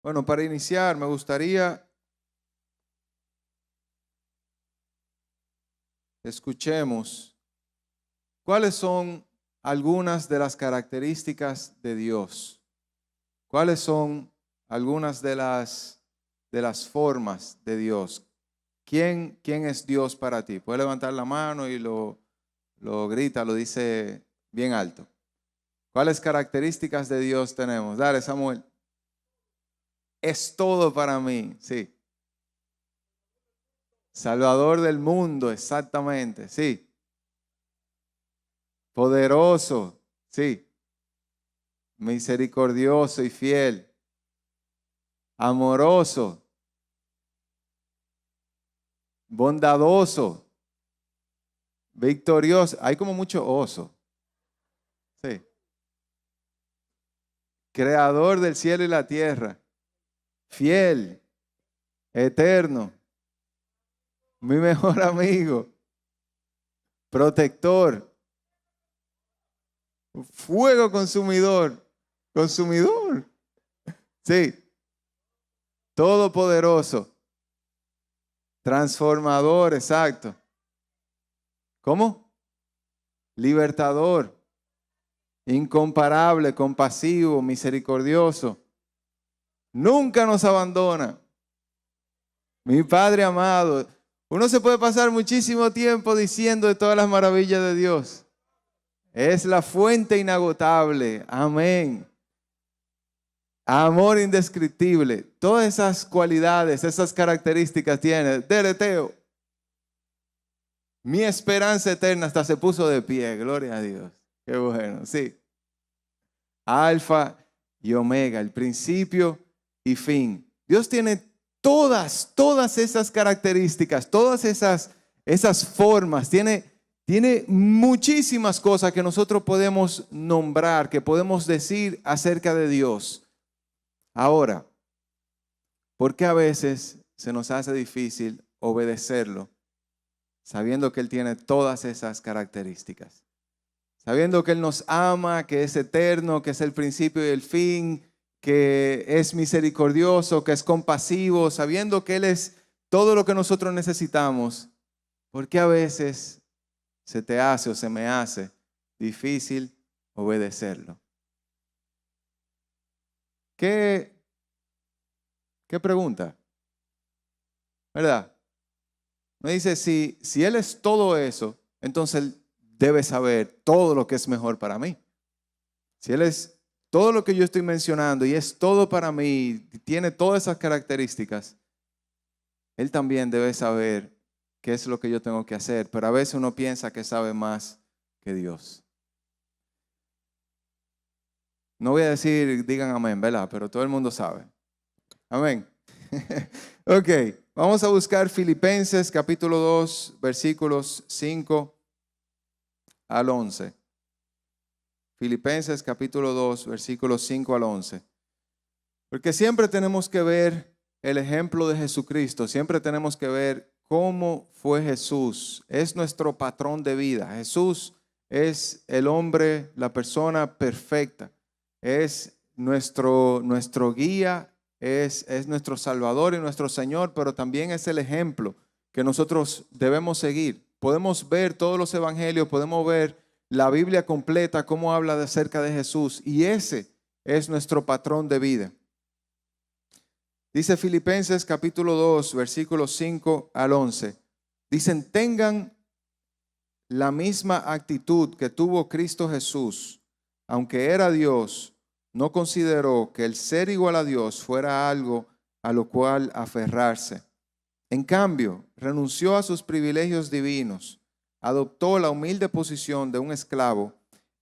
Bueno, para iniciar, me gustaría escuchemos cuáles son algunas de las características de Dios. ¿Cuáles son algunas de las formas de Dios? ¿Quién es Dios para ti? Puede levantar la mano y lo grita, lo dice bien alto. ¿Cuáles características de Dios tenemos? Dale, Samuel. Es todo para mí, sí. Salvador del mundo, exactamente, sí. Poderoso, sí. Misericordioso y fiel. Amoroso. Bondadoso. Victorioso. Hay como mucho oso. Sí. Creador del cielo y la tierra. Fiel. Eterno. Mi mejor amigo. Protector. Fuego consumidor. Consumidor. Sí. Todopoderoso. Transformador, exacto. ¿Cómo? Libertador. Incomparable, compasivo, misericordioso. Nunca nos abandona. Mi Padre amado. Uno se puede pasar muchísimo tiempo diciendo de todas las maravillas de Dios. Es la fuente inagotable. Amén. Amor indescriptible. Todas esas cualidades, esas características tiene. Deleteo. Mi esperanza eterna hasta se puso de pie. Gloria a Dios. Qué bueno. Sí. Alfa y Omega, el principio y fin. Dios tiene todas esas características, todas esas formas. Tiene muchísimas cosas que nosotros podemos nombrar, que podemos decir acerca de Dios. Ahora, ¿por qué a veces se nos hace difícil obedecerlo, sabiendo que Él tiene todas esas características? Sabiendo que Él nos ama, que es eterno, que es el principio y el fin, que es misericordioso, que es compasivo, sabiendo que Él es todo lo que nosotros necesitamos. ¿Por qué a veces se te hace o se me hace difícil obedecerlo? ¿Qué pregunta? ¿Verdad? Me dice, si Él es todo eso, entonces Él debe saber todo lo que es mejor para mí. Si Él es todo lo que yo estoy mencionando y es todo para mí, tiene todas esas características, Él también debe saber qué es lo que yo tengo que hacer. Pero a veces uno piensa que sabe más que Dios. No voy a decir, digan amén, ¿verdad? Pero todo el mundo sabe. Amén. Ok, vamos a buscar Filipenses capítulo 2, versículos 5 al 11. Filipenses capítulo 2, versículos 5 al 11. Porque siempre tenemos que ver el ejemplo de Jesucristo, siempre tenemos que ver cómo fue Jesús. Es nuestro patrón de vida. Jesús es el hombre, la persona perfecta. Es nuestro guía, es nuestro Salvador y nuestro Señor, pero también es el ejemplo que nosotros debemos seguir. Podemos ver todos los evangelios, podemos ver la Biblia completa, cómo habla acerca de Jesús, y ese es nuestro patrón de vida. Dice Filipenses capítulo 2, versículos 5 al 11. Dicen, tengan la misma actitud que tuvo Cristo Jesús. Aunque era Dios, no consideró que el ser igual a Dios fuera algo a lo cual aferrarse. En cambio, renunció a sus privilegios divinos, adoptó la humilde posición de un esclavo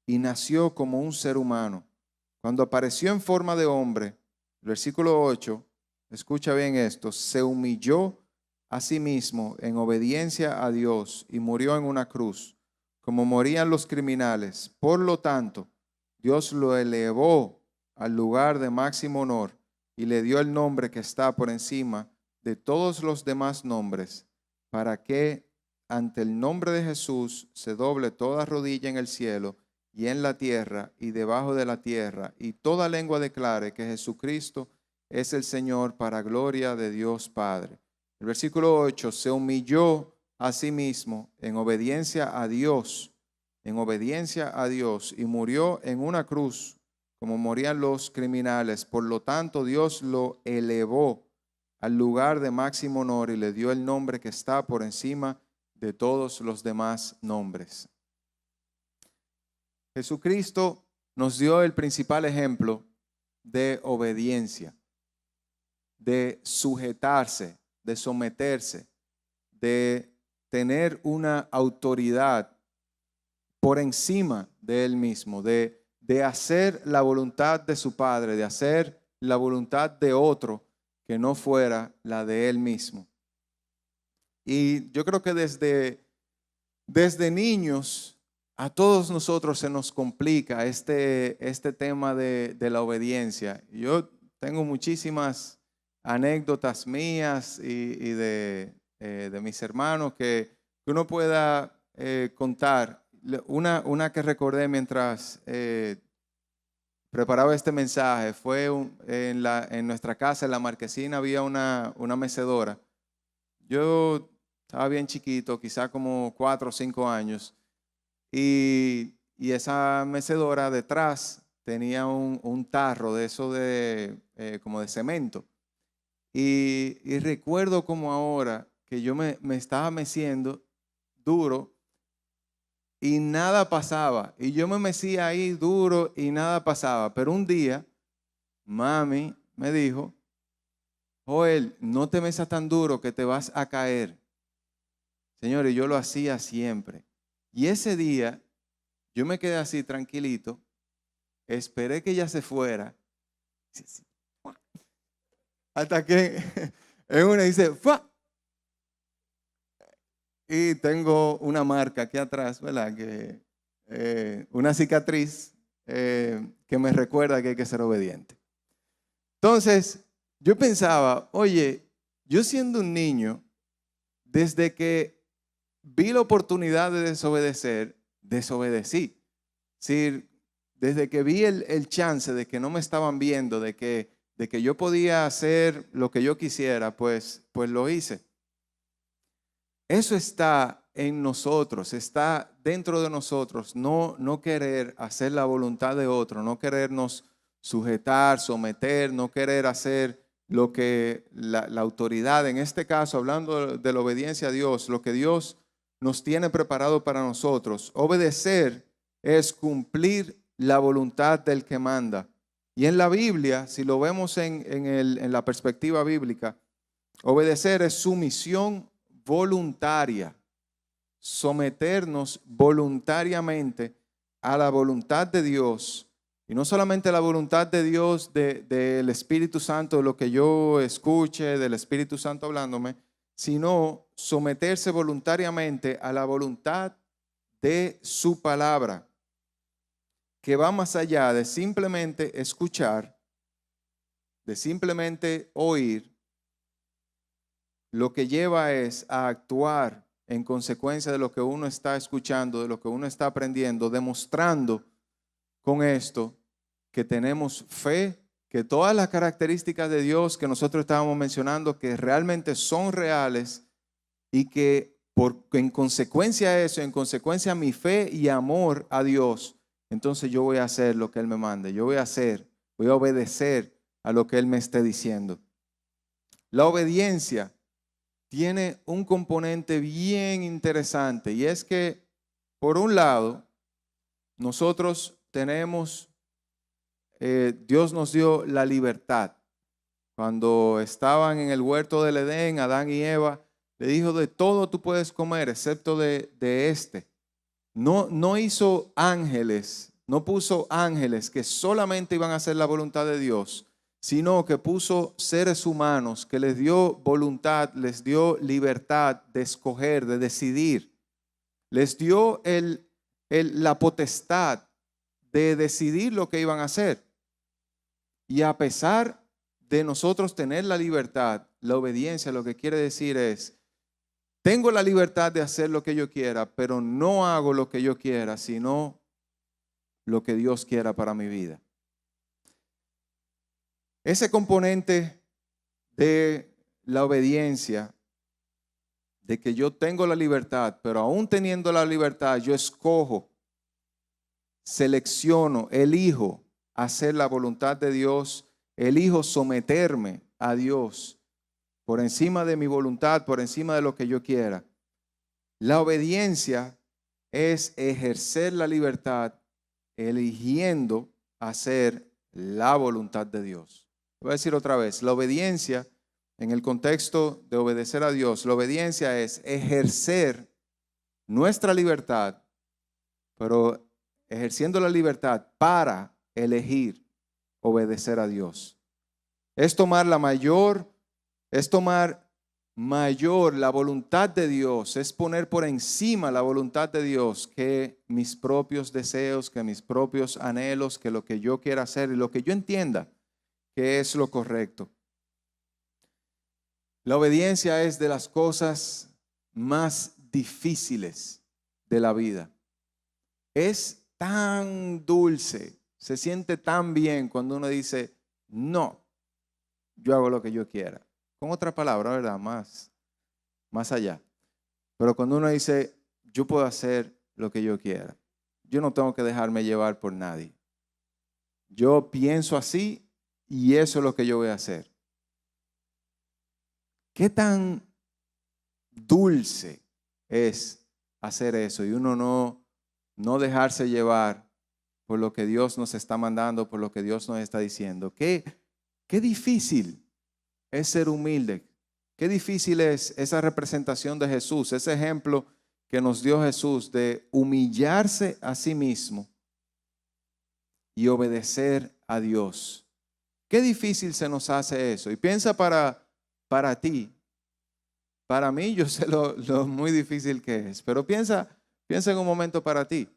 y nació como un ser humano. Cuando apareció en forma de hombre, versículo 8, escucha bien esto, se humilló a sí mismo en obediencia a Dios y murió en una cruz, como morían los criminales. Por lo tanto, Dios lo elevó al lugar de máximo honor y le dio el nombre que está por encima de todos los demás nombres, para que ante el nombre de Jesús se doble toda rodilla en el cielo y en la tierra y debajo de la tierra, y toda lengua declare que Jesucristo es el Señor para gloria de Dios Padre. El versículo 8, se humilló a sí mismo en obediencia a Dios, y murió en una cruz como morían los criminales. Por lo tanto, Dios lo elevó al lugar de máximo honor y le dio el nombre que está por encima de todos los demás nombres. Jesucristo nos dio el principal ejemplo de obediencia, de sujetarse, de someterse, de tener una autoridad por encima de él mismo, de hacer la voluntad de su Padre, de hacer la voluntad de otro que no fuera la de él mismo. Y yo creo que desde niños a todos nosotros se nos complica este tema de la obediencia. Yo tengo muchísimas anécdotas mías y de mis hermanos que uno pueda contar. Una que recordé mientras preparaba este mensaje fue en nuestra casa, en la marquesina, había una mecedora. Yo estaba bien chiquito, quizá como 4 o 5 años, y esa mecedora detrás tenía un tarro de eso como de cemento. Y recuerdo como ahora que yo me estaba meciendo duro y nada pasaba. Y yo me mecía ahí duro y nada pasaba. Pero un día, mami me dijo, Joel, no te mesas tan duro que te vas a caer. Señores, yo lo hacía siempre. Y ese día, yo me quedé así tranquilito, esperé que ella se fuera. Hasta que en una dice, ¡fua! Y tengo una marca aquí atrás, ¿verdad? Una cicatriz que me recuerda que hay que ser obediente. Entonces, yo pensaba, oye, yo siendo un niño, desde que vi la oportunidad de desobedecer, desobedecí. Es decir, desde que vi el chance de que no me estaban viendo, de que yo podía hacer lo que yo quisiera, pues lo hice. Eso está en nosotros, está dentro de nosotros, no querer hacer la voluntad de otro, no querernos sujetar, someter, no querer hacer lo que la autoridad, en este caso, hablando de la obediencia a Dios, lo que Dios nos tiene preparado para nosotros. Obedecer es cumplir la voluntad del que manda. Y en la Biblia, si lo vemos en la perspectiva bíblica, obedecer es sumisión voluntaria, someternos voluntariamente a la voluntad de Dios. Y no solamente la voluntad de Dios, del Espíritu Santo, de lo que yo escuche, del Espíritu Santo hablándome, sino someterse voluntariamente a la voluntad de su palabra, que va más allá de simplemente escuchar, de simplemente oír. Lo que lleva es a actuar en consecuencia de lo que uno está escuchando, de lo que uno está aprendiendo, demostrando con esto que tenemos fe, que todas las características de Dios que nosotros estábamos mencionando, que realmente son reales y que en consecuencia a eso, en consecuencia a mi fe y amor a Dios, entonces yo voy a hacer lo que Él me mande, voy a obedecer a lo que Él me esté diciendo. La obediencia tiene un componente bien interesante y es que, por un lado, nosotros tenemos, Dios nos dio la libertad. Cuando estaban en el huerto del Edén, Adán y Eva, le dijo, de todo tú puedes comer, excepto de este. No hizo ángeles, no puso ángeles que solamente iban a hacer la voluntad de Dios, sino que puso seres humanos que les dio voluntad, les dio libertad de escoger, de decidir. Les dio la potestad de decidir lo que iban a hacer. Y a pesar de nosotros tener la libertad, la obediencia lo que quiere decir es, tengo la libertad de hacer lo que yo quiera, pero no hago lo que yo quiera, sino lo que Dios quiera para mi vida. Ese componente de la obediencia, de que yo tengo la libertad, pero aún teniendo la libertad, yo escojo, selecciono, elijo hacer la voluntad de Dios, elijo someterme a Dios por encima de mi voluntad, por encima de lo que yo quiera. La obediencia es ejercer la libertad eligiendo hacer la voluntad de Dios. Voy a decir otra vez, la obediencia en el contexto de obedecer a Dios, la obediencia es ejercer nuestra libertad, pero ejerciendo la libertad para elegir obedecer a Dios. Es tomar mayor la voluntad de Dios, es poner por encima la voluntad de Dios que mis propios deseos, que mis propios anhelos, que lo que yo quiera hacer y lo que yo entienda que es lo correcto. La obediencia es de las cosas más difíciles de la vida. Es tan dulce, se siente tan bien cuando uno dice, no, yo hago lo que yo quiera. Con otra palabra, ¿verdad? Más allá. Pero cuando uno dice, yo puedo hacer lo que yo quiera. Yo no tengo que dejarme llevar por nadie. Yo pienso así y eso es lo que yo voy a hacer. ¿Qué tan dulce es hacer eso? Y uno no dejarse llevar por lo que Dios nos está mandando, por lo que Dios nos está diciendo. Qué difícil es ser humilde. Qué difícil es esa representación de Jesús, ese ejemplo que nos dio Jesús de humillarse a sí mismo y obedecer a Dios. Qué difícil se nos hace eso. Y piensa para ti. Para mí yo sé lo muy difícil que es, pero piensa en un momento para ti.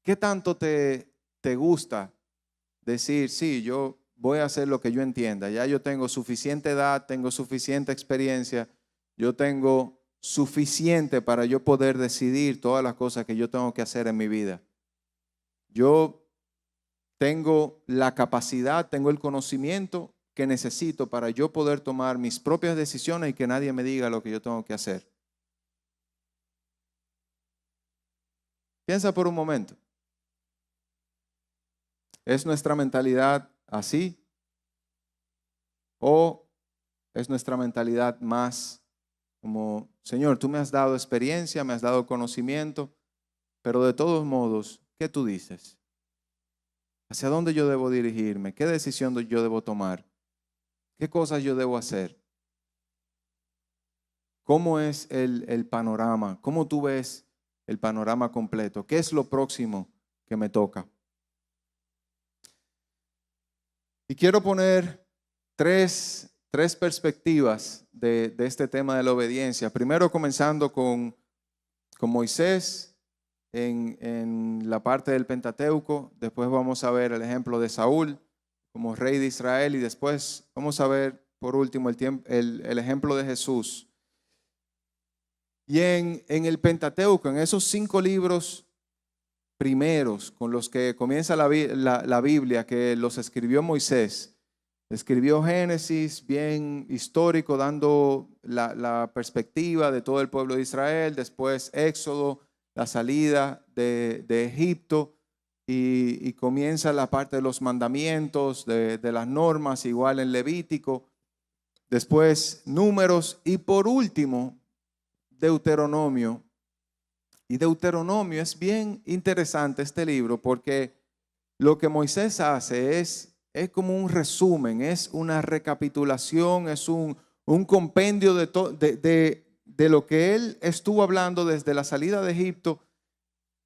¿Qué tanto te gusta decir, sí, yo voy a hacer lo que yo entienda? Ya yo tengo suficiente edad, tengo suficiente experiencia, yo tengo suficiente para yo poder decidir todas las cosas que yo tengo que hacer en mi vida. Yo tengo la capacidad, tengo el conocimiento que necesito para yo poder tomar mis propias decisiones y que nadie me diga lo que yo tengo que hacer. Piensa por un momento. ¿Es nuestra mentalidad así? ¿O es nuestra mentalidad más como, Señor, tú me has dado experiencia, me has dado conocimiento, pero de todos modos, ¿qué tú dices? ¿Hacia dónde yo debo dirigirme? ¿Qué decisión yo debo tomar? ¿Qué cosas yo debo hacer? ¿Cómo es el panorama? ¿Cómo tú ves el panorama completo? ¿Qué es lo próximo que me toca? Y quiero poner tres perspectivas de este tema de la obediencia. Primero comenzando con Moisés en la parte del Pentateuco. Después vamos a ver el ejemplo de Saúl como rey de Israel. Y después vamos a ver por último el ejemplo de Jesús. Y en el Pentateuco, en esos 5 libros primeros con los que comienza la Biblia, que los escribió Moisés, escribió Génesis, bien histórico, dando la perspectiva de todo el pueblo de Israel. Después Éxodo, la salida de Egipto, y comienza la parte de los mandamientos, de las normas, igual en Levítico. Después Números y por último Deuteronomio. Y Deuteronomio es bien interesante este libro porque lo que Moisés hace es como un resumen, es una recapitulación, es un compendio de lo que él estuvo hablando desde la salida de Egipto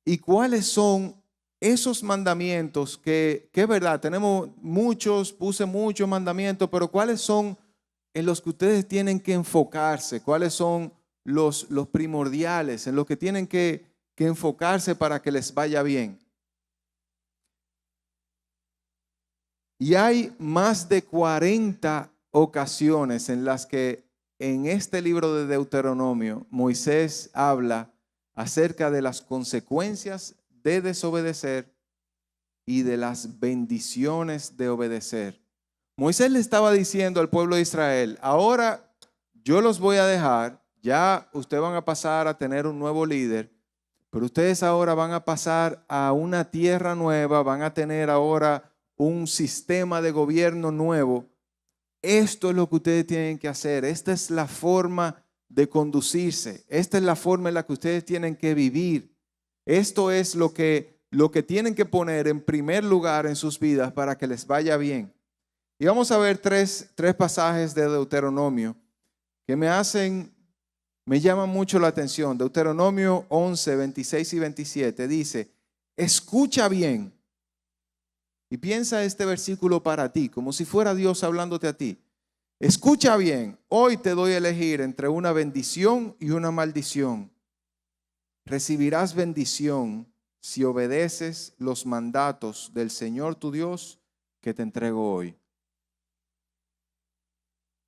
y cuáles son esos mandamientos que es verdad, tenemos muchos, puse muchos mandamientos, pero cuáles son en los que ustedes tienen que enfocarse, cuáles son los primordiales, en los que tienen que enfocarse para que les vaya bien. Y hay más de 40 ocasiones en las que en este libro de Deuteronomio Moisés habla acerca de las consecuencias de desobedecer y de las bendiciones de obedecer. Moisés le estaba diciendo al pueblo de Israel, ahora yo los voy a dejar, ya ustedes van a pasar a tener un nuevo líder, pero ustedes ahora van a pasar a una tierra nueva, van a tener ahora un sistema de gobierno nuevo. Esto es lo que ustedes tienen que hacer. Esta es la forma de conducirse. Esta es la forma en la que ustedes tienen que vivir. Esto es lo que tienen que poner en primer lugar en sus vidas para que les vaya bien. Y vamos a ver tres pasajes de Deuteronomio que me llaman mucho la atención. Deuteronomio 11, 26 y 27 dice, escucha bien. Y piensa este versículo para ti, como si fuera Dios hablándote a ti. Escucha bien, hoy te doy a elegir entre una bendición y una maldición. Recibirás bendición si obedeces los mandatos del Señor tu Dios que te entrego hoy.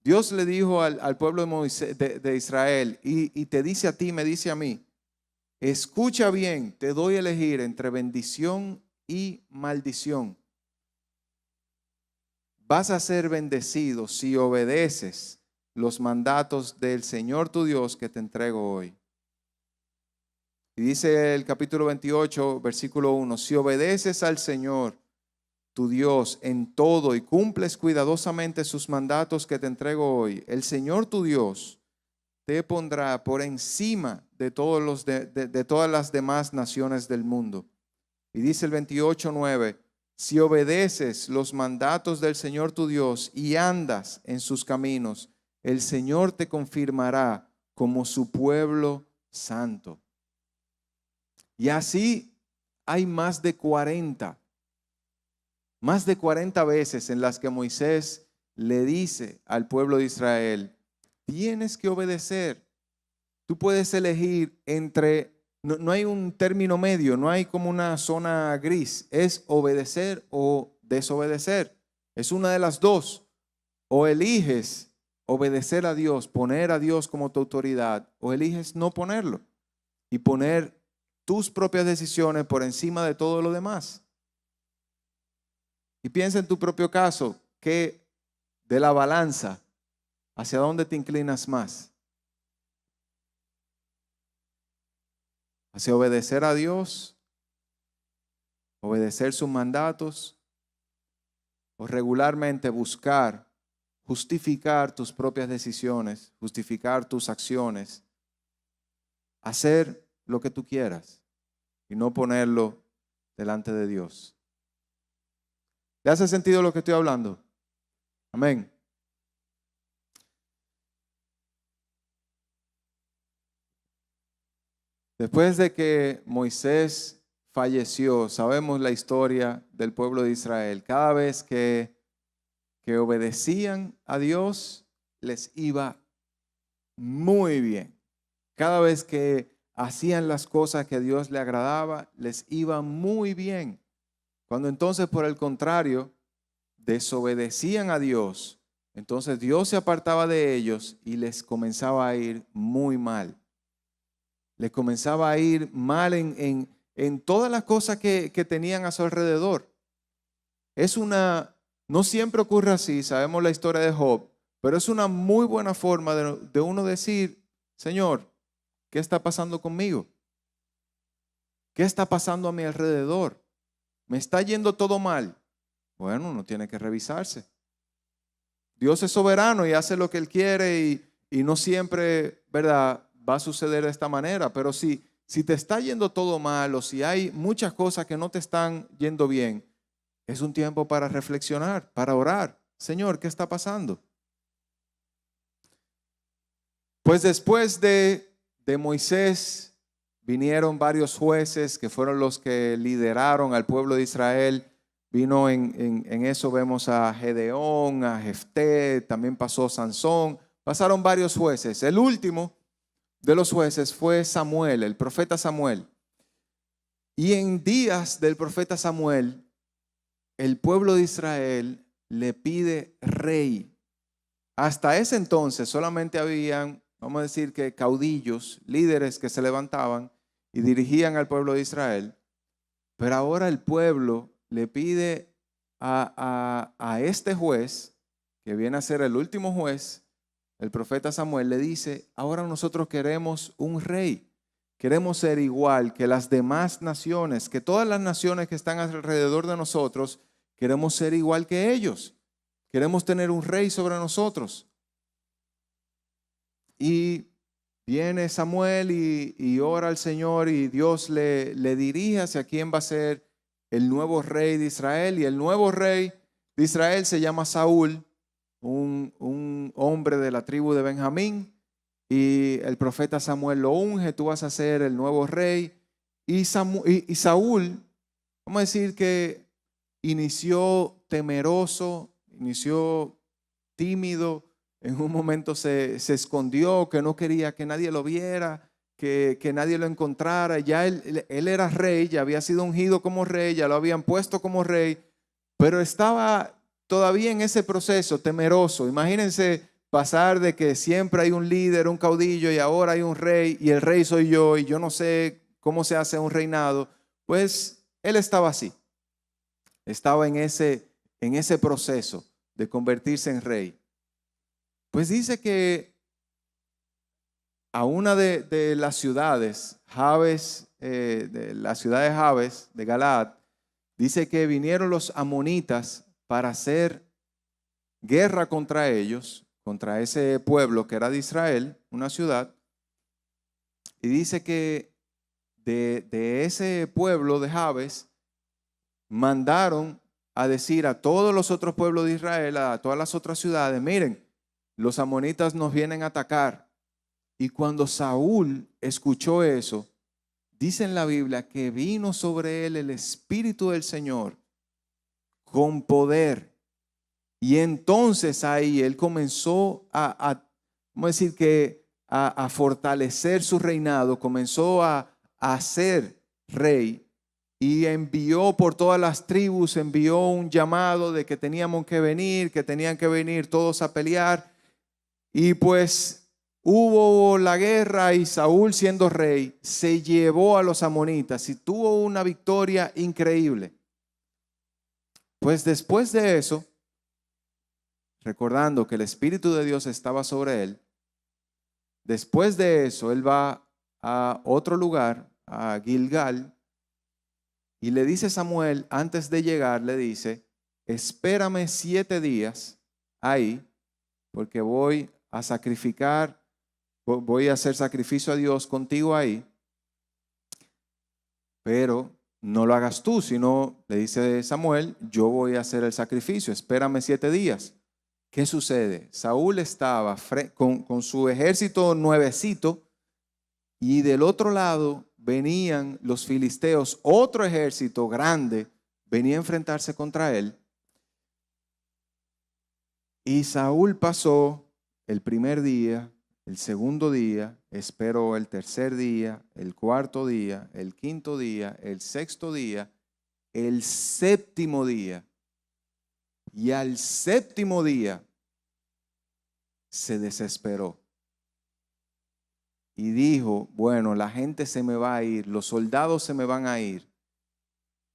Dios le dijo al pueblo de Israel y te dice a ti, me dice a mí, escucha bien, te doy a elegir entre bendición y maldición. Vas a ser bendecido si obedeces los mandatos del Señor tu Dios que te entrego hoy. Y dice el capítulo 28, versículo 1, si obedeces al Señor tu Dios en todo y cumples cuidadosamente sus mandatos que te entrego hoy, el Señor tu Dios te pondrá por encima de todas las demás naciones del mundo. Y dice el 28:9, si obedeces los mandatos del Señor tu Dios y andas en sus caminos, el Señor te confirmará como su pueblo santo. Y así hay más de 40 veces en las que Moisés le dice al pueblo de Israel, tienes que obedecer. Tú puedes elegir entre, no hay un término medio, no hay como una zona gris, es obedecer o desobedecer. Es una de las dos. O eliges obedecer a Dios, poner a Dios como tu autoridad, o eliges no ponerlo y poner tus propias decisiones por encima de todo lo demás. Y piensa en tu propio caso, que de la balanza, ¿hacia dónde te inclinas más? ¿Hacia obedecer a Dios? ¿Obedecer sus mandatos? ¿O regularmente buscar, justificar tus propias decisiones, justificar tus acciones, hacer lo que tú quieras y no ponerlo delante de Dios? ¿Le hace sentido lo que estoy hablando? Amén. Después de que Moisés falleció, sabemos la historia del pueblo de Israel. Cada vez que obedecían a Dios, les iba muy bien. Cada vez que hacían las cosas que a Dios le agradaba, les iba muy bien. Cuando entonces, por el contrario, desobedecían a Dios, entonces Dios se apartaba de ellos y les comenzaba a ir muy mal. Les comenzaba a ir mal en todas las cosas que tenían a su alrededor. No siempre ocurre así, sabemos la historia de Job, pero es una muy buena forma de uno decir, Señor, ¿qué está pasando conmigo? ¿Qué está pasando a mi alrededor? ¿Me está yendo todo mal? Bueno, uno tiene que revisarse. Dios es soberano y hace lo que Él quiere y no siempre, ¿verdad?, va a suceder de esta manera. Pero si te está yendo todo mal o si hay muchas cosas que no te están yendo bien, es un tiempo para reflexionar, para orar. Señor, ¿qué está pasando? Pues después de Moisés vinieron varios jueces que fueron los que lideraron al pueblo de Israel. Vino en eso, vemos a Gedeón, a Jefté, también pasó Sansón. Pasaron varios jueces. El último de los jueces fue Samuel, el profeta Samuel. Y en días del profeta Samuel, el pueblo de Israel le pide rey. Hasta ese entonces solamente habían, vamos a decir que caudillos, líderes que se levantaban y dirigían al pueblo de Israel. Pero ahora el pueblo le pide a este juez, que viene a ser el último juez, el profeta Samuel, le dice, ahora nosotros queremos un rey. Queremos ser igual que las demás naciones, que todas las naciones que están alrededor de nosotros, queremos ser igual que ellos. Queremos tener un rey sobre nosotros. Y viene Samuel y ora al Señor y Dios le dirige hacia quién va a ser el nuevo rey de Israel. Y el nuevo rey de Israel se llama Saúl, un hombre de la tribu de Benjamín. Y el profeta Samuel lo unge, tú vas a ser el nuevo rey. Y Saúl, vamos a decir que inició temeroso, inició tímido, en un momento se escondió, que no quería que nadie lo viera, que nadie lo encontrara. Ya él era rey, ya había sido ungido como rey, ya lo habían puesto como rey, pero estaba todavía en ese proceso temeroso. Imagínense pasar de que siempre hay un líder, un caudillo, y ahora hay un rey, y el rey soy yo, y yo no sé cómo se hace un reinado. Pues él estaba así, estaba en ese proceso de convertirse en rey. Pues dice que a una de las ciudades, Jabes, de la ciudad de Jabes, de Galaad, dice que vinieron los amonitas para hacer guerra contra ellos, contra ese pueblo que era de Israel, una ciudad. Y dice que de ese pueblo de Jabes mandaron a decir a todos los otros pueblos de Israel, a todas las otras ciudades, miren, los amonitas nos vienen a atacar. Y cuando Saúl escuchó eso, dice en la Biblia que vino sobre él el Espíritu del Señor con poder. Y entonces ahí él comenzó vamos a decir que a fortalecer su reinado, comenzó a ser rey. Y envió por todas las tribus, envió un llamado de que teníamos que venir, que tenían que venir todos a pelear. Y pues hubo la guerra y Saúl, siendo rey, se llevó a los amonitas y tuvo una victoria increíble. Pues después de eso, recordando que el Espíritu de Dios estaba sobre él, después de eso él va a otro lugar, a Gilgal, y le dice Samuel, antes de llegar, le dice, espérame 7 días ahí, porque voy a sacrificar, voy a hacer sacrificio a Dios contigo ahí, pero no lo hagas tú, sino, le dice Samuel, yo voy a hacer el sacrificio, espérame 7 días. ¿Qué sucede? Saúl estaba con su ejército nuevecito y del otro lado venían los filisteos, otro ejército grande, venía a enfrentarse contra él. Y Saúl pasó el primer día, el segundo día, esperó el tercer día, el cuarto día, el quinto día, el sexto día, el séptimo día. Y al séptimo día se desesperó. Y dijo, bueno, la gente se me va a ir, los soldados se me van a ir.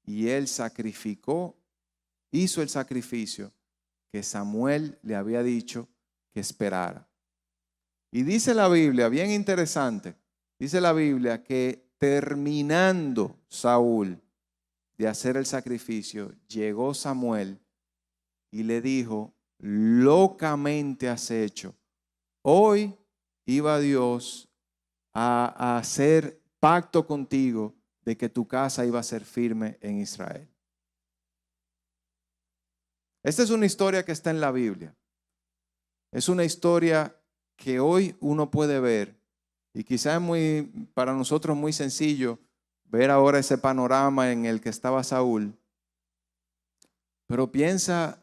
Y él sacrificó, hizo el sacrificio que Samuel le había dicho que esperara. Y dice la Biblia, bien interesante, dice la Biblia que terminando Saúl de hacer el sacrificio, llegó Samuel y le dijo, locamente has hecho. Hoy iba Dios a hacer pacto contigo de que tu casa iba a ser firme en Israel. Esta es una historia que está en la Biblia. Es una historia que hoy uno puede ver y quizás es para nosotros muy sencillo ver ahora ese panorama en el que estaba Saúl. Pero piensa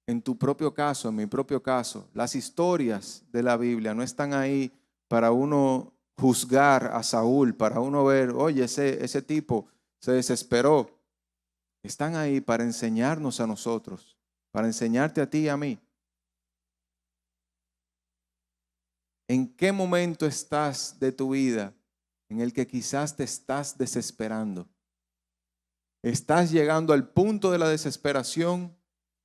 en tu propio caso, en mi propio caso. Las historias de la Biblia no están ahí para uno juzgar a Saúl, para uno ver, oye, ese tipo se desesperó. Están ahí para enseñarnos a nosotros, para enseñarte a ti y a mí. ¿En qué momento estás de tu vida en el que quizás te estás desesperando? Estás llegando al punto de la desesperación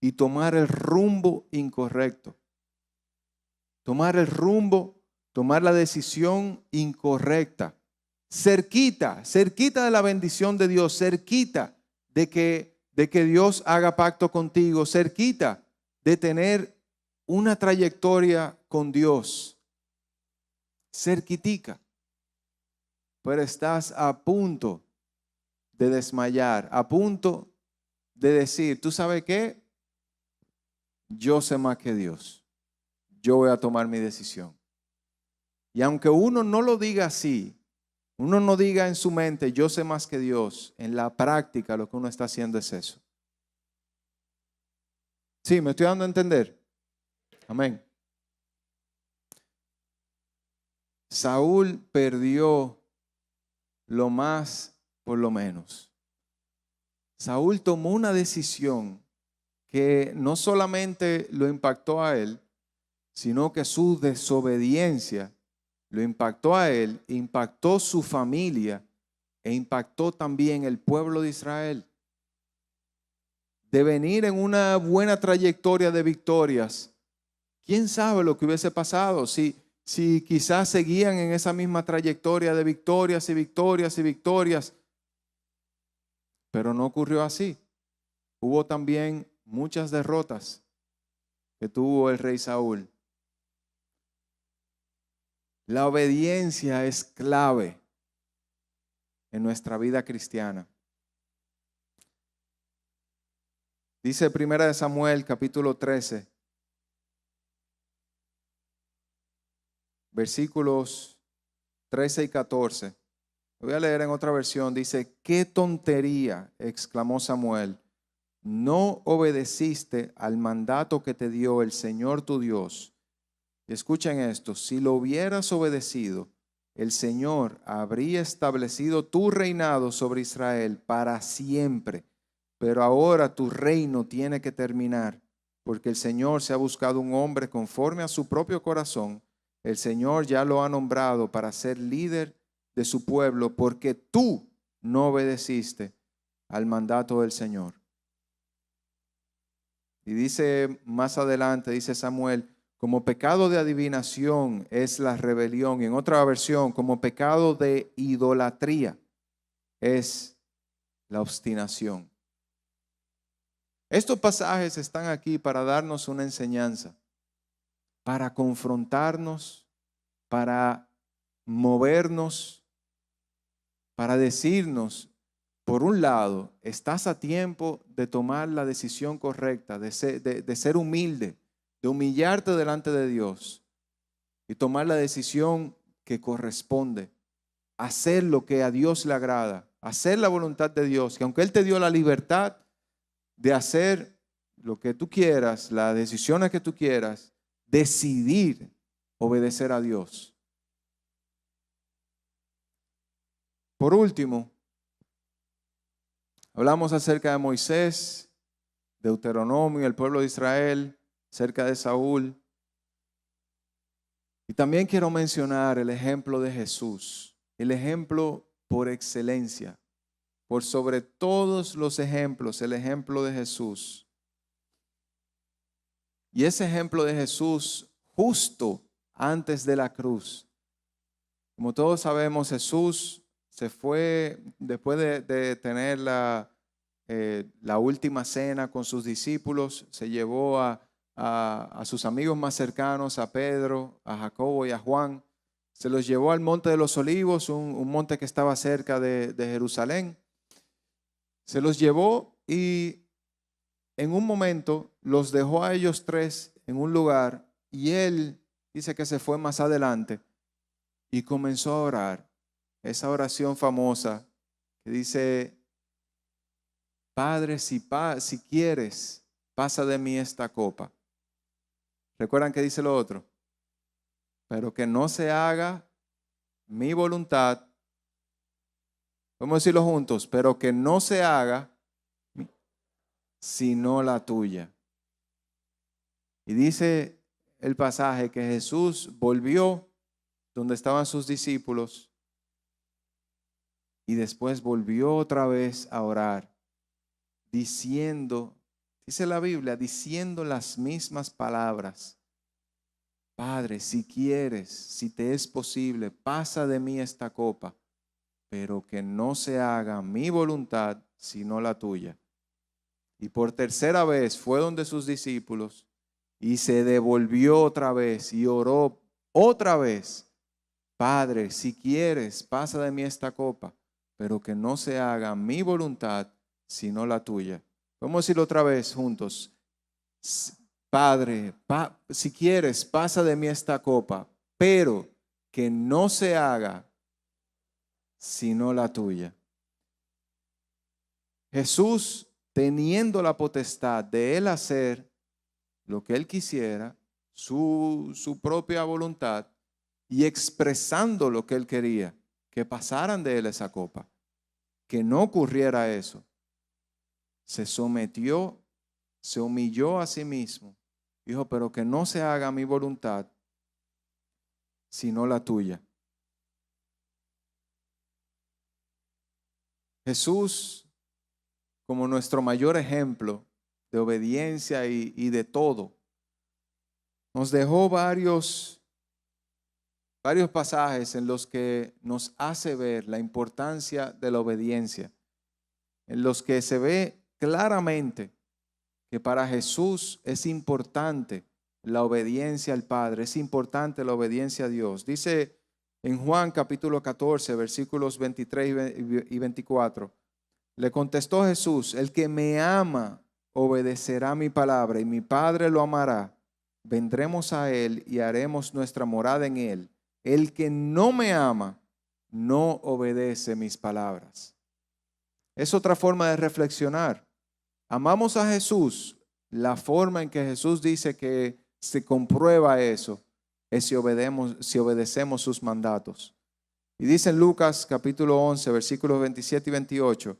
y tomar el rumbo incorrecto. Tomar el rumbo, tomar la decisión incorrecta. Cerquita de la bendición de Dios, cerquita de que Dios haga pacto contigo, cerquita de tener una trayectoria con Dios. Cerquitica. Pero estás a punto de desmayar, a punto de decir, ¿tú sabes qué? Yo sé más que Dios. Yo voy a tomar mi decisión. Y aunque uno no lo diga así, uno no diga en su mente, yo sé más que Dios, en la práctica lo que uno está haciendo es eso. Sí, me estoy dando a entender. Amén. Saúl perdió lo más por lo menos. Saúl tomó una decisión que no solamente lo impactó a él, sino que su desobediencia lo impactó a él, impactó su familia e impactó también el pueblo de Israel. De venir en una buena trayectoria de victorias, ¿quién sabe lo que hubiese pasado si quizás seguían en esa misma trayectoria de victorias y victorias y victorias? Pero no ocurrió así. Hubo también muchas derrotas que tuvo el rey Saúl. La obediencia es clave en nuestra vida cristiana. Dice 1 Samuel capítulo 13, versículos 13 y 14. Lo voy a leer en otra versión. Dice, ¡qué tontería!, exclamó Samuel. No obedeciste al mandato que te dio el Señor tu Dios. Y escuchen esto, si lo hubieras obedecido, el Señor habría establecido tu reinado sobre Israel para siempre. Pero ahora tu reino tiene que terminar, porque el Señor se ha buscado un hombre conforme a su propio corazón. El Señor ya lo ha nombrado para ser líder de su pueblo, porque tú no obedeciste al mandato del Señor. Y dice más adelante, dice Samuel, como pecado de adivinación es la rebelión. Y en otra versión, como pecado de idolatría es la obstinación. Estos pasajes están aquí para darnos una enseñanza, para confrontarnos, para movernos, para decirnos, por un lado, estás a tiempo de tomar la decisión correcta, de ser humilde, de humillarte delante de Dios y tomar la decisión que corresponde, hacer lo que a Dios le agrada, hacer la voluntad de Dios, que aunque Él te dio la libertad de hacer lo que tú quieras, las decisiones que tú quieras, decidir obedecer a Dios. Por último, hablamos acerca de Moisés, Deuteronomio, el pueblo de Israel, acerca de Saúl. Y también quiero mencionar el ejemplo de Jesús, el ejemplo por excelencia, por sobre todos los ejemplos, el ejemplo de Jesús. Y ese ejemplo de Jesús justo antes de la cruz. Como todos sabemos, Jesús se fue después de tener la última cena con sus discípulos, se llevó a sus amigos más cercanos, a Pedro, a Jacobo y a Juan. Se los llevó al Monte de los Olivos, un monte que estaba cerca de Jerusalén. Se los llevó y en un momento los dejó a ellos tres en un lugar y él dice que se fue más adelante y comenzó a orar. Esa oración famosa que dice, Padre, si quieres, pasa de mí esta copa. ¿Recuerdan que dice lo otro? Pero que no se haga mi voluntad. Vamos a decirlo juntos, pero que no se haga sino la tuya. Y dice el pasaje que Jesús volvió donde estaban sus discípulos y después volvió otra vez a orar. diciendo, dice la Biblia, diciendo las mismas palabras. Padre, si quieres, si te es posible, pasa de mí esta copa, pero que no se haga mi voluntad, sino la tuya. Y por tercera vez fue donde sus discípulos y se devolvió otra vez y oró otra vez. Padre, si quieres, pasa de mí esta copa, pero que no se haga mi voluntad, sino la tuya. Vamos a decirlo otra vez juntos. Padre, si quieres, pasa de mí esta copa, pero que no se haga sino la tuya. Jesús, teniendo la potestad de él hacer lo que él quisiera, su propia voluntad, y expresando lo que él quería, que pasaran de él esa copa, que no ocurriera eso, se sometió, se humilló a sí mismo, dijo, pero que no se haga mi voluntad, sino la tuya. Jesús, como nuestro mayor ejemplo de obediencia y de todo, nos dejó varios pasajes en los que nos hace ver la importancia de la obediencia, en los que se ve claramente que para Jesús es importante la obediencia al Padre, es importante la obediencia a Dios. Dice en Juan capítulo 14, versículos 23 y 24, le contestó Jesús, el que me ama obedecerá mi palabra y mi Padre lo amará. Vendremos a él y haremos nuestra morada en él. El que no me ama no obedece mis palabras. Es otra forma de reflexionar. Amamos a Jesús. La forma en que Jesús dice que se comprueba eso es si obedecemos sus mandatos. Y dice en Lucas capítulo 11, versículos 27 y 28.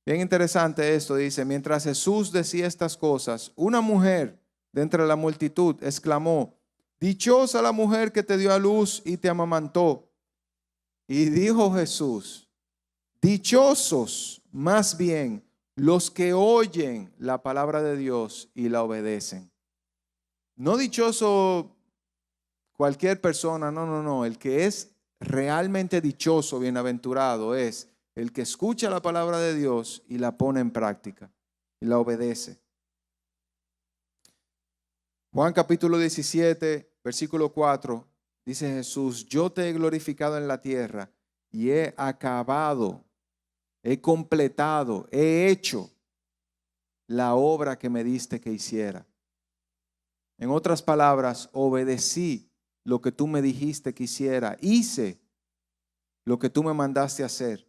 Bien interesante esto, dice, mientras Jesús decía estas cosas, una mujer de entre la multitud exclamó, dichosa la mujer que te dio a luz y te amamantó. Y dijo Jesús, dichosos más bien los que oyen la palabra de Dios y la obedecen. No dichoso cualquier persona, no. El que es realmente dichoso, bienaventurado, es el que escucha la palabra de Dios y la pone en práctica y la obedece. Juan capítulo 17, versículo 4, dice Jesús, yo te he glorificado en la tierra y he acabado, he completado, he hecho la obra que me diste que hiciera. En otras palabras, obedecí lo que tú me dijiste que hiciera, hice lo que tú me mandaste hacer.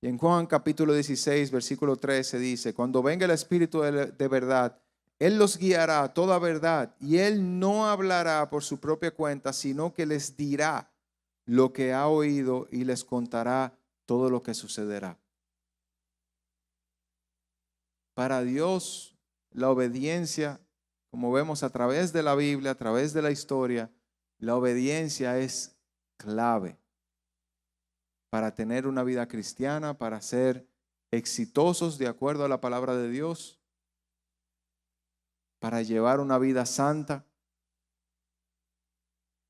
Y en Juan capítulo 16, versículo 13 dice, cuando venga el Espíritu de verdad, Él los guiará a toda verdad y Él no hablará por su propia cuenta, sino que les dirá lo que ha oído y les contará todo lo que sucederá. Para Dios, la obediencia, como vemos a través de la Biblia, a través de la historia, la obediencia es clave para tener una vida cristiana, para ser exitosos de acuerdo a la palabra de Dios, para llevar una vida santa,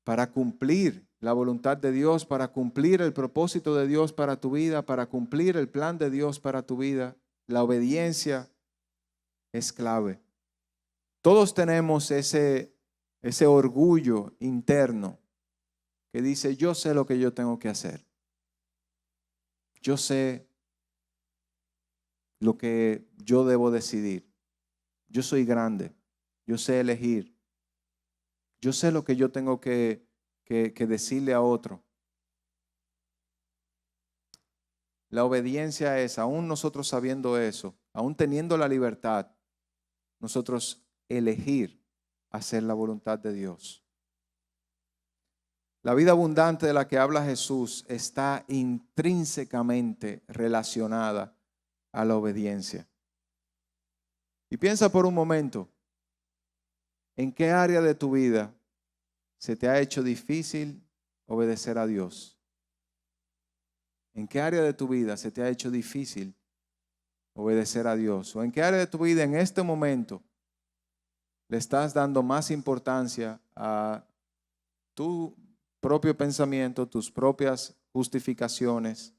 para cumplir la voluntad de Dios, para cumplir el propósito de Dios para tu vida, para cumplir el plan de Dios para tu vida. La obediencia es clave. Todos tenemos ese orgullo interno que dice, yo sé lo que yo tengo que hacer. Yo sé lo que yo debo decidir. Yo soy grande. Yo sé elegir. Yo sé lo que yo tengo que decirle a otro. La obediencia es, aún nosotros sabiendo eso, aún teniendo la libertad, nosotros elegir hacer la voluntad de Dios. La vida abundante de la que habla Jesús está intrínsecamente relacionada a la obediencia. Y piensa por un momento, ¿en qué área de tu vida se te ha hecho difícil obedecer a Dios? ¿En qué área de tu vida se te ha hecho difícil obedecer a Dios? ¿O en qué área de tu vida en este momento le estás dando más importancia a tu propio pensamiento, tus propias justificaciones?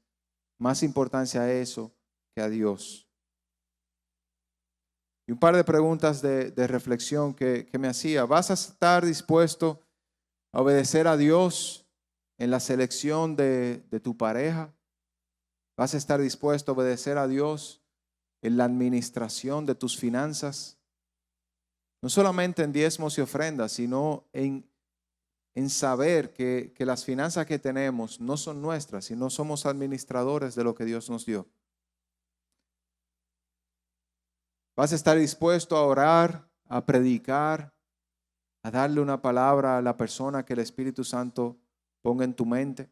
Más importancia a eso que a Dios. Y un par de preguntas de reflexión que me hacía. ¿Vas a estar dispuesto a obedecer a Dios en la selección de tu pareja? ¿Vas a estar dispuesto a obedecer a Dios en la administración de tus finanzas? No solamente en diezmos y ofrendas, sino en saber que las finanzas que tenemos no son nuestras, sino somos administradores de lo que Dios nos dio. ¿Vas a estar dispuesto a orar, a predicar, a darle una palabra a la persona que el Espíritu Santo ponga en tu mente?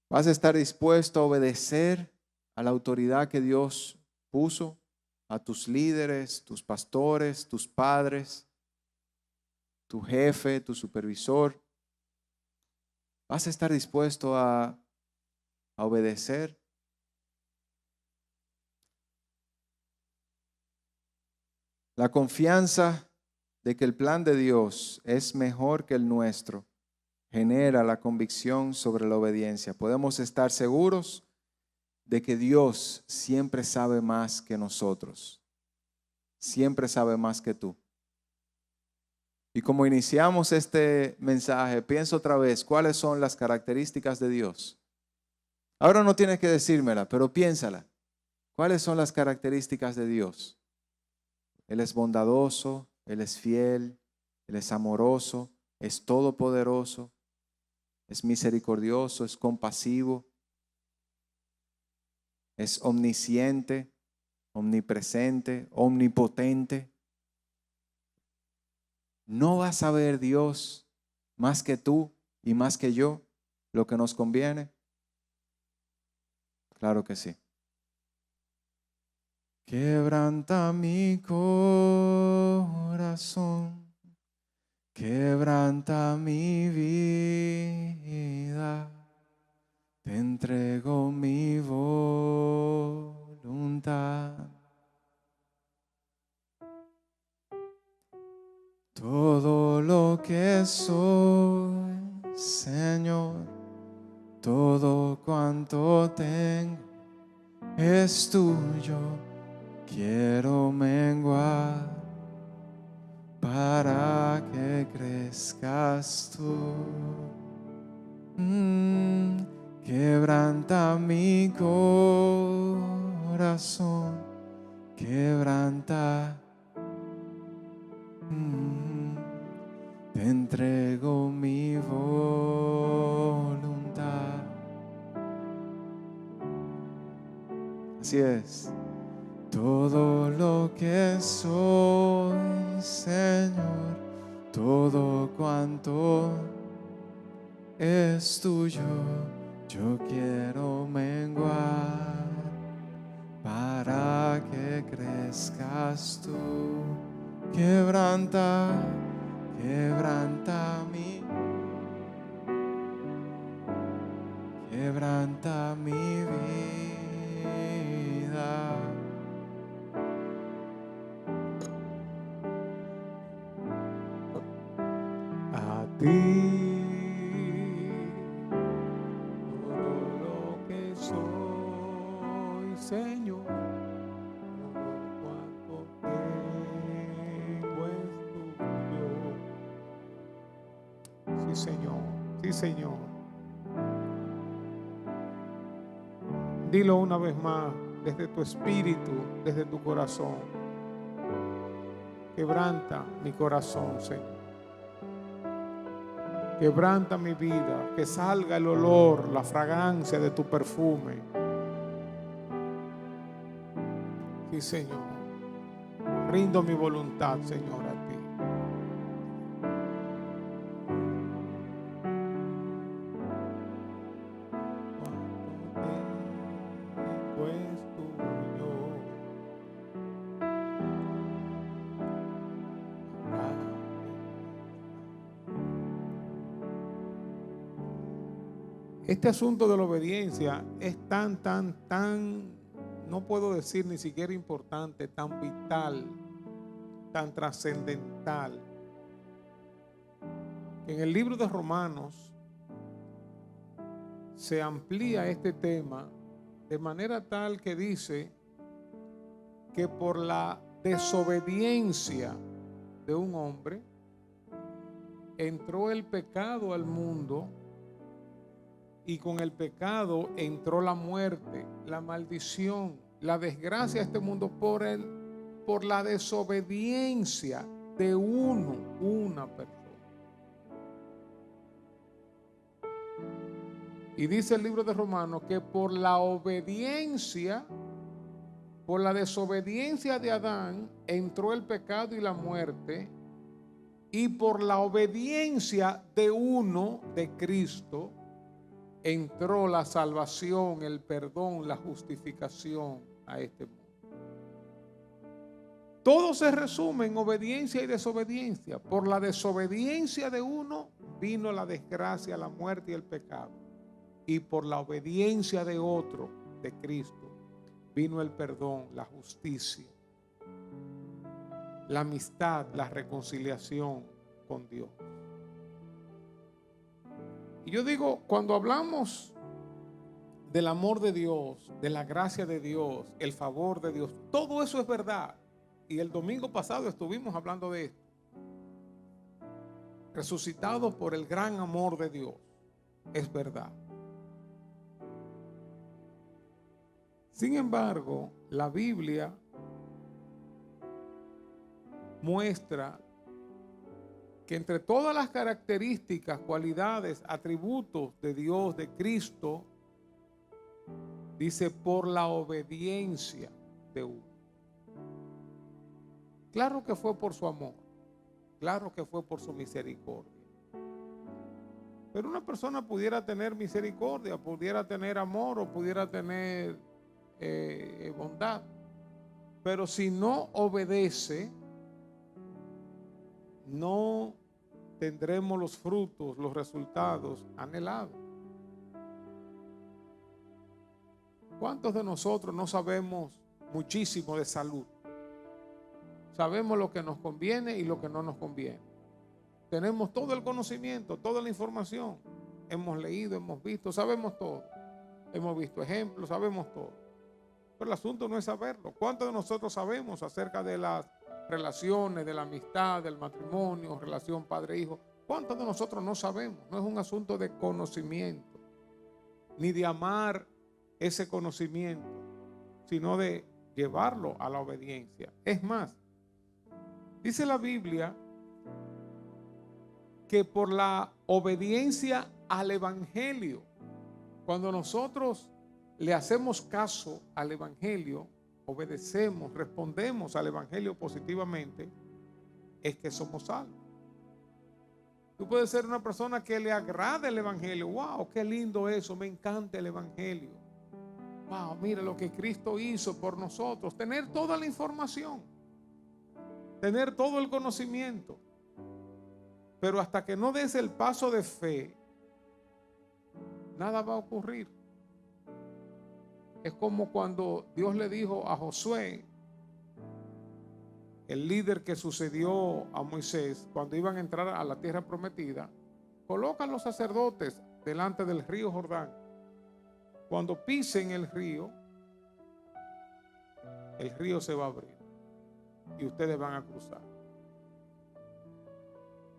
¿Vas a estar dispuesto a obedecer a la autoridad que Dios puso, a tus líderes, tus pastores, tus padres, tu jefe, tu supervisor? ¿Vas a estar dispuesto a obedecer? La confianza de que el plan de Dios es mejor que el nuestro genera la convicción sobre la obediencia. Podemos estar seguros de que Dios siempre sabe más que nosotros. Siempre sabe más que tú. Y como iniciamos este mensaje, piensa otra vez, ¿cuáles son las características de Dios? Ahora no tienes que decírmela, pero piénsala. ¿Cuáles son las características de Dios? Él es bondadoso, Él es fiel, Él es amoroso, es todopoderoso, es misericordioso, es compasivo, es omnisciente, omnipresente, omnipotente. ¿No va a saber Dios más que tú y más que yo lo que nos conviene? Claro que sí. Quebranta mi corazón, quebranta mi vida, te entrego mi voluntad. Todo lo que soy, Señor, todo cuanto tengo es tuyo. Quiero menguar para que crezcas tú. Quebranta mi corazón, quebranta. Te entrego mi voluntad. Así es. Todo lo que soy, Señor, todo cuanto es tuyo, yo quiero menguar para que crezcas tú. Quebranta, quebranta mi vida. A ti, todo lo que soy, Señor, todo cuanto tengo es tuyo. Sí, Señor. Sí, Señor. Dilo una vez más, desde tu espíritu, desde tu corazón. Quebranta mi corazón, Señor. Quebranta mi vida, que salga el olor, la fragancia de tu perfume. Sí, Señor. Rindo mi voluntad, Señor, a ti. Este asunto de la obediencia es tan no puedo decir ni siquiera importante, tan vital, tan trascendental, que en el libro de Romanos se amplía este tema de manera tal que dice que por la desobediencia de un hombre entró el pecado al mundo, y con el pecado entró la muerte, la maldición, la desgracia a este mundo por la desobediencia de una persona. Y dice el libro de Romanos que por la obediencia, por la desobediencia de Adán, entró el pecado y la muerte, y por la obediencia de uno, de Cristo, entró la salvación, el perdón, la justificación a este mundo. Todo se resume en obediencia y desobediencia. Por la desobediencia de uno vino la desgracia, la muerte y el pecado. Y por la obediencia de otro, de Cristo, vino el perdón, la justicia, la amistad, la reconciliación con Dios. Y yo digo, cuando hablamos del amor de Dios, de la gracia de Dios, el favor de Dios, todo eso es verdad. Y el domingo pasado estuvimos hablando de esto. Resucitados por el gran amor de Dios, es verdad. Sin embargo, la Biblia muestra que entre todas las características, cualidades, atributos de Dios, de Cristo, dice por la obediencia de uno. Claro que fue por su amor, claro que fue por su misericordia. Pero una persona pudiera tener misericordia, pudiera tener amor o pudiera tener bondad, pero si no obedece, no tendremos los frutos, los resultados anhelados. ¿Cuántos de nosotros no sabemos muchísimo de salud? Sabemos lo que nos conviene y lo que no nos conviene. Tenemos todo el conocimiento, toda la información. Hemos leído, hemos visto, sabemos todo. Hemos visto ejemplos, sabemos todo. Pero el asunto no es saberlo. ¿Cuántos de nosotros sabemos acerca de las relaciones, de la amistad, del matrimonio, relación padre-hijo? ¿Cuántos de nosotros no sabemos? No es un asunto de conocimiento, ni de amar ese conocimiento, sino de llevarlo a la obediencia. Es más, dice la Biblia que por la obediencia al Evangelio, cuando nosotros le hacemos caso al Evangelio, obedecemos, respondemos al Evangelio positivamente, es que somos salvos. Tú puedes ser una persona que le agrade el Evangelio. Wow, qué lindo eso, me encanta el Evangelio. Wow, mira lo que Cristo hizo por nosotros. Tener toda la información, tener todo el conocimiento. Pero hasta que no des el paso de fe, nada va a ocurrir. Es como cuando Dios le dijo a Josué, el líder que sucedió a Moisés, cuando iban a entrar a la tierra prometida: coloca a los sacerdotes delante del río Jordán. Cuando pisen el río se va a abrir y ustedes van a cruzar.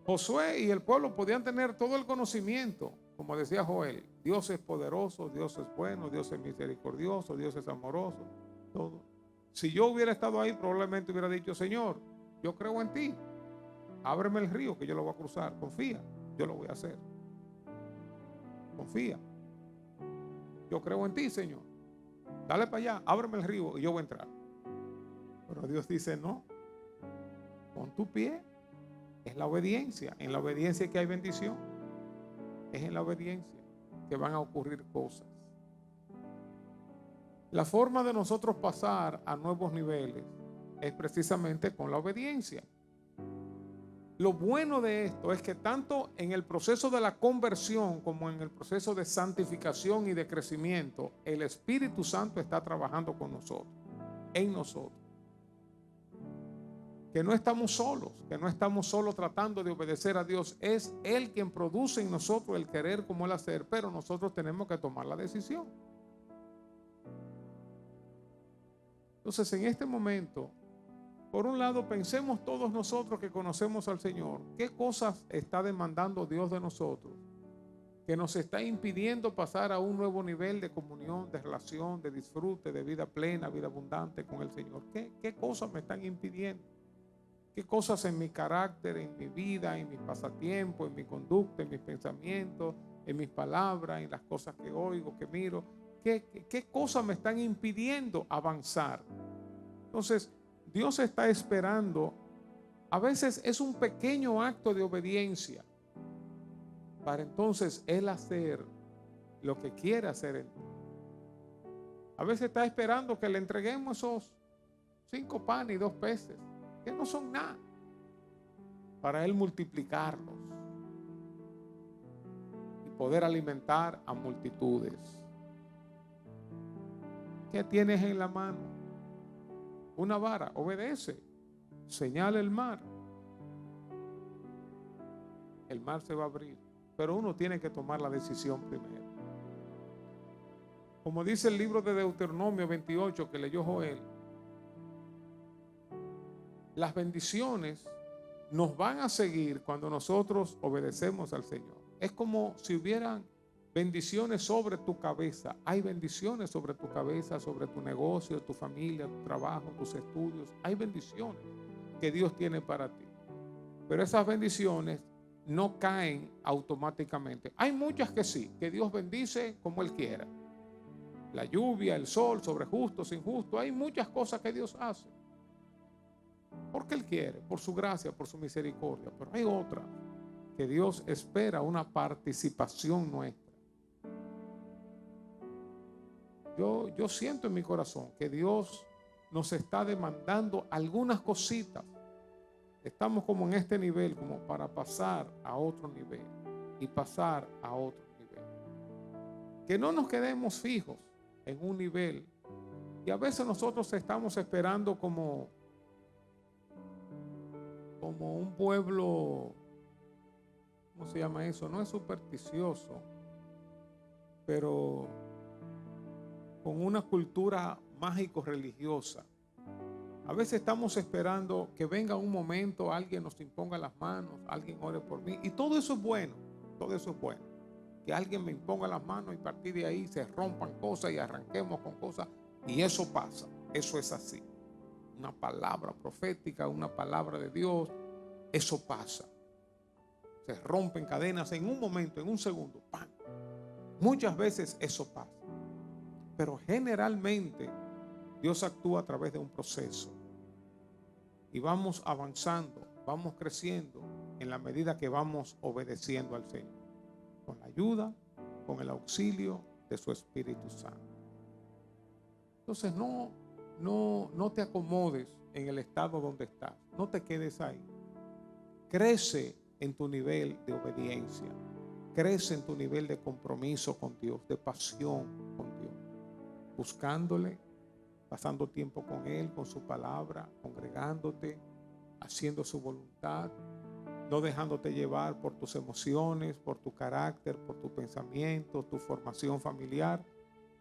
Josué y el pueblo podían tener todo el conocimiento, como decía Joel: Dios es poderoso, Dios es bueno, Dios es misericordioso, Dios es amoroso, todo. Si yo hubiera estado ahí, probablemente hubiera dicho: Señor, yo creo en ti, ábreme el río que yo lo voy a cruzar, confía, yo lo voy a hacer, confía, yo creo en ti, Señor, dale para allá, ábreme el río y yo voy a entrar. Pero Dios dice: no, pon tu pie. Es la obediencia. En la obediencia que hay bendición. Es en la obediencia que van a ocurrir cosas. La forma de nosotros pasar a nuevos niveles es precisamente con la obediencia. Lo bueno de esto es que tanto en el proceso de la conversión como en el proceso de santificación y de crecimiento, el Espíritu Santo está trabajando con nosotros, en nosotros. Que no estamos solos, que no estamos solos tratando de obedecer a Dios. Es Él quien produce en nosotros el querer como el hacer, pero nosotros tenemos que tomar la decisión. Entonces, en este momento, por un lado, pensemos todos nosotros que conocemos al Señor, ¿qué cosas está demandando Dios de nosotros? Que nos está impidiendo pasar a un nuevo nivel de comunión, de relación, de disfrute, de vida plena, vida abundante con el Señor. ¿Qué cosas me están impidiendo? ¿Qué cosas en mi carácter, en mi vida, en mis pasatiempos, en mi conducta, en mis pensamientos, en mis palabras, en las cosas que oigo, que miro? ¿Qué cosas me están impidiendo avanzar? Entonces, Dios está esperando. A veces es un pequeño acto de obediencia para entonces Él hacer lo que quiere hacer en ti. A veces está esperando que le entreguemos esos 5 panes y 2 peces, que no son nada, para Él multiplicarlos y poder alimentar a multitudes. ¿Qué tienes en la mano? Una vara, obedece, señala el mar se va a abrir, pero uno tiene que tomar la decisión primero. Como dice el libro de Deuteronomio 28 que leyó Joel, las bendiciones nos van a seguir cuando nosotros obedecemos al Señor. Es como si hubieran bendiciones sobre tu cabeza. Hay bendiciones sobre tu cabeza, sobre tu negocio, tu familia, tu trabajo, tus estudios. Hay bendiciones que Dios tiene para ti. Pero esas bendiciones no caen automáticamente. Hay muchas que sí, que Dios bendice como Él quiera. La lluvia, el sol, sobre justos, injustos. Hay muchas cosas que Dios hace porque Él quiere, por su gracia, por su misericordia. Pero hay otras que Dios espera una participación nuestra. Yo siento en mi corazón que Dios nos está demandando algunas cositas. Estamos como en este nivel, como para pasar a otro nivel y pasar a otro nivel. Que no nos quedemos fijos en un nivel. Y a veces nosotros estamos esperando como un pueblo, ¿cómo se llama eso? No es supersticioso, pero con una cultura mágico-religiosa. A veces estamos esperando que venga un momento, alguien nos imponga las manos, alguien ore por mí. Y todo eso es bueno, todo eso es bueno. Que alguien me imponga las manos y a partir de ahí se rompan cosas y arranquemos con cosas. Y eso pasa, eso es así. Una palabra profética, una palabra de Dios, eso pasa. Se rompen cadenas en un momento, en un segundo. ¡Pam! Muchas veces eso pasa. Pero generalmente Dios actúa a través de un proceso. Y vamos avanzando, vamos creciendo en la medida que vamos obedeciendo al Señor. Con la ayuda, con el auxilio de su Espíritu Santo. Entonces no te acomodes en el estado donde estás. No te quedes ahí. Crece en tu nivel de obediencia. Crece en tu nivel de compromiso con Dios, de pasión con Dios. Buscándole, pasando tiempo con Él, con su palabra, congregándote, haciendo su voluntad, no dejándote llevar por tus emociones, por tu carácter, por tu pensamiento, tu formación familiar,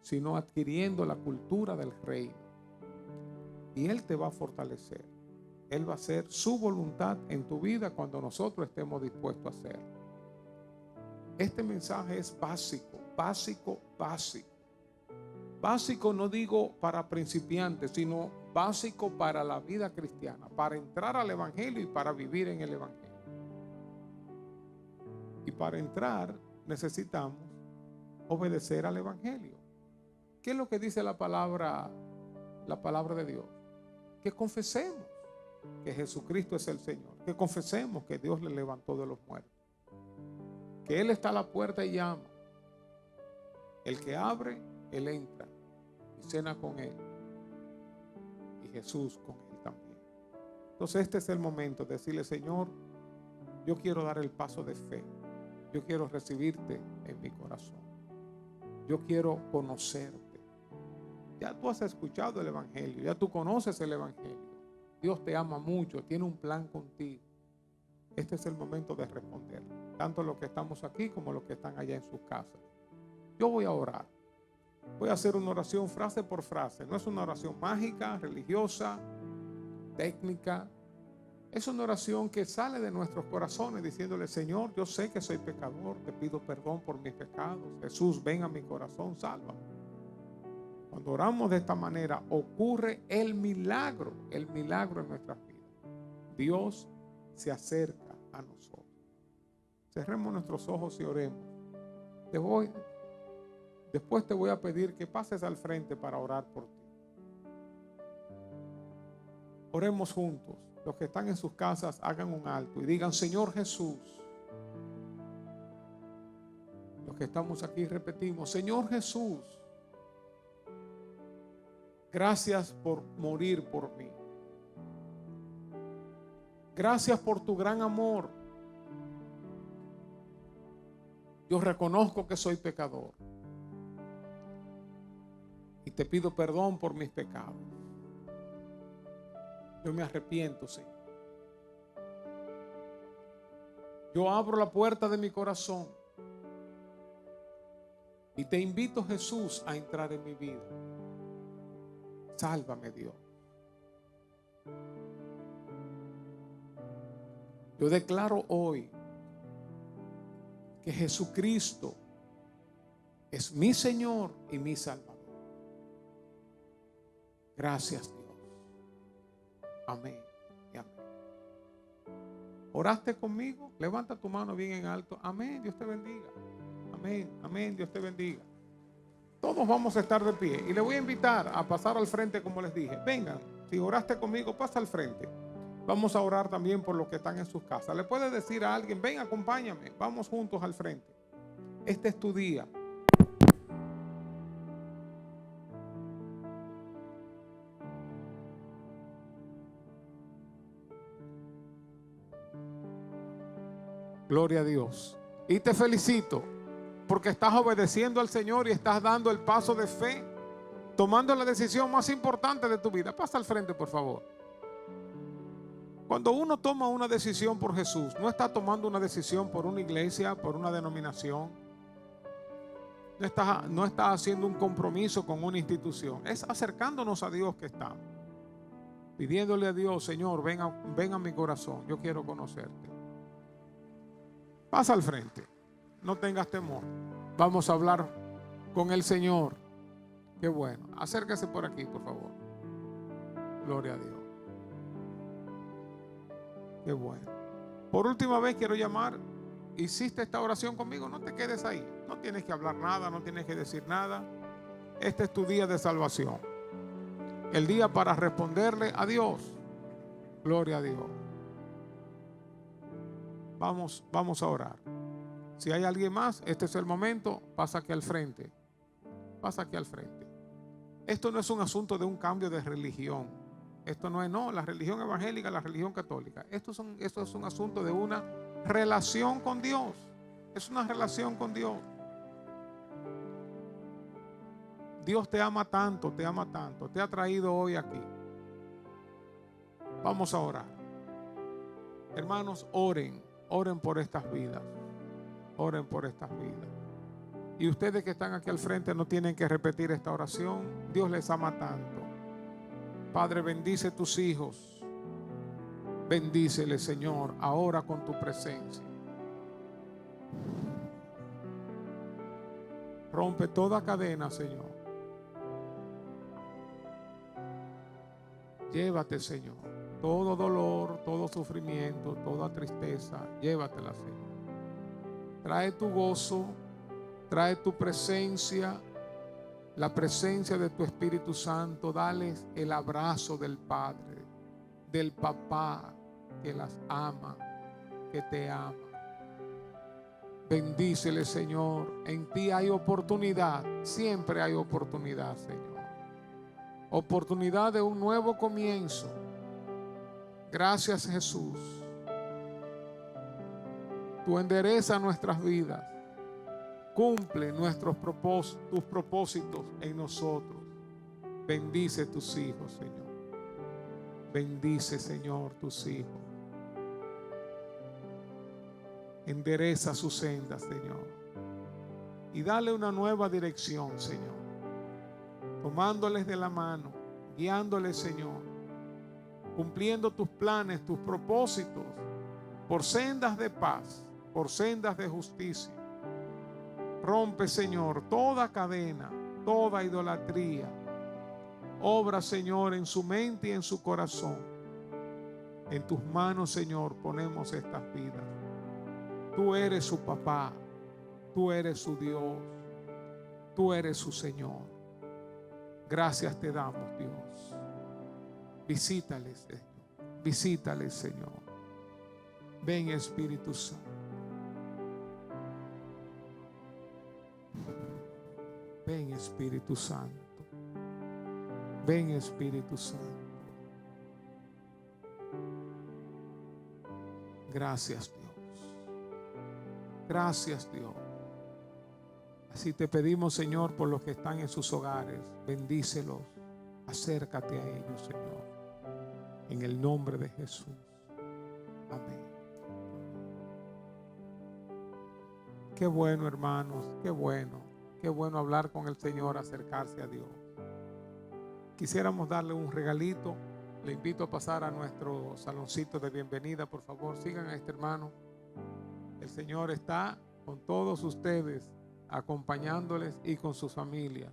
sino adquiriendo la cultura del reino. Y Él te va a fortalecer. Él va a hacer su voluntad en tu vida cuando nosotros estemos dispuestos a hacerlo. Este mensaje es básico, básico, básico. Básico no digo para principiantes, sino básico para la vida cristiana, para entrar al Evangelio y para vivir en el Evangelio. Y para entrar necesitamos obedecer al Evangelio. ¿Qué es lo que dice la palabra de Dios? Que confesemos que Jesucristo es el Señor, que confesemos que Dios le levantó de los muertos, que Él está a la puerta y llama. El que abre, Él entra y cena con Él, y Jesús con Él también. Entonces este es el momento de decirle: Señor, yo quiero dar el paso de fe. Yo quiero recibirte en mi corazón. Yo quiero conocerte. Ya tú has escuchado el Evangelio, ya tú conoces el Evangelio. Dios te ama mucho, tiene un plan contigo. Este es el momento de responder, tanto los que estamos aquí como los que están allá en sus casas. Yo voy a orar. Voy a hacer una oración frase por frase. No es una oración mágica, religiosa, técnica. Es una oración que sale de nuestros corazones diciéndole: Señor, yo sé que soy pecador, te pido perdón por mis pecados. Jesús, ven a mi corazón, salva. Cuando oramos de esta manera, ocurre el milagro en nuestras vidas. Dios se acerca a nosotros. Cerremos nuestros ojos y oremos. Después te voy a pedir que pases al frente para orar por ti. Oremos juntos. Los que están en sus casas, hagan un alto y digan: Señor Jesús. Los que estamos aquí repetimos: Señor Jesús, gracias por morir por mí. Gracias por tu gran amor. Yo reconozco que soy pecador y te pido perdón por mis pecados. Yo me arrepiento, Señor. Yo abro la puerta de mi corazón y te invito, Jesús, a entrar en mi vida. Sálvame, Dios. Yo declaro hoy que Jesucristo es mi Señor y mi Salvador. Gracias, Dios. Amén y amén. ¿Oraste conmigo? Levanta tu mano bien en alto. Amén, Dios te bendiga. Amén, amén, Dios te bendiga. Todos vamos a estar de pie y le voy a invitar a pasar al frente, como les dije. Vengan, si oraste conmigo, pasa al frente. Vamos a orar también por los que están en sus casas. Le puedes decir a alguien: ven, acompáñame, vamos juntos al frente. Este es tu día. Gloria a Dios. Y te felicito porque estás obedeciendo al Señor y estás dando el paso de fe, tomando la decisión más importante de tu vida. Pasa al frente, por favor. Cuando uno toma una decisión por Jesús, no está tomando una decisión por una iglesia, por una denominación. No está haciendo un compromiso con una institución. Es acercándonos a Dios que estamos. Pidiéndole a Dios: Señor, ven a mi corazón. Yo quiero conocerte. Pasa al frente. No tengas temor. Vamos a hablar con el Señor. Qué bueno. Acérquese por aquí, por favor. Gloria a Dios. Qué bueno. Por última vez quiero llamar. Hiciste esta oración conmigo, no te quedes ahí. No tienes que hablar nada, no tienes que decir nada. Este es tu día de salvación. El día para responderle a Dios. Gloria a Dios. Vamos a orar. Si hay alguien más, este es el momento. Pasa aquí al frente. Pasa aquí al frente. Esto no es un asunto de un cambio de religión. Esto no es la religión evangélica, la religión católica. Esto es un asunto de una relación con Dios. Es una relación con Dios. Dios te ama tanto, te ama tanto. Te ha traído hoy aquí. Vamos a orar. Hermanos, oren por estas vidas. Oren por estas vidas. Y ustedes que están aquí al frente no tienen que repetir esta oración. Dios les ama tanto. Padre, bendice tus hijos. Bendíceles, Señor, ahora con tu presencia. Rompe toda cadena, Señor. Llévate, Señor, todo dolor, todo sufrimiento, toda tristeza. Llévatela, Señor. Trae tu gozo, trae tu presencia, la presencia de tu Espíritu Santo. Dales el abrazo del Padre, del Papá que las ama, que te ama. Bendícele, Señor. En ti hay oportunidad, siempre hay oportunidad, Señor. Oportunidad de un nuevo comienzo. Gracias, Jesús. Tú endereza nuestras vidas. Cumple tus propósitos en nosotros. Bendice tus hijos, Señor. Bendice, Señor, tus hijos. Endereza sus sendas, Señor. Y dale una nueva dirección, Señor. Tomándoles de la mano, guiándoles, Señor. Cumpliendo tus planes, tus propósitos, por sendas de paz, por sendas de justicia. Rompe, Señor, toda cadena, toda idolatría. Obra, Señor, en su mente y en su corazón. En tus manos, Señor, ponemos estas vidas. Tú eres su papá, tú eres su Dios, tú eres su Señor. Gracias te damos, Dios. Visítales, Señor. Visítales, Señor. Ven, Espíritu Santo. Ven, Espíritu Santo. Ven, Espíritu Santo. Gracias, Dios. Gracias, Dios. Así te pedimos, Señor, por los que están en sus hogares. Bendícelos. Acércate a ellos, Señor. En el nombre de Jesús. Amén. Qué bueno, hermanos. Qué bueno. Qué bueno hablar con el Señor, acercarse a Dios. Quisiéramos darle un regalito. Le invito a pasar a nuestro saloncito de bienvenida, por favor. Sigan a este hermano. El Señor está con todos ustedes, acompañándoles y con sus familias.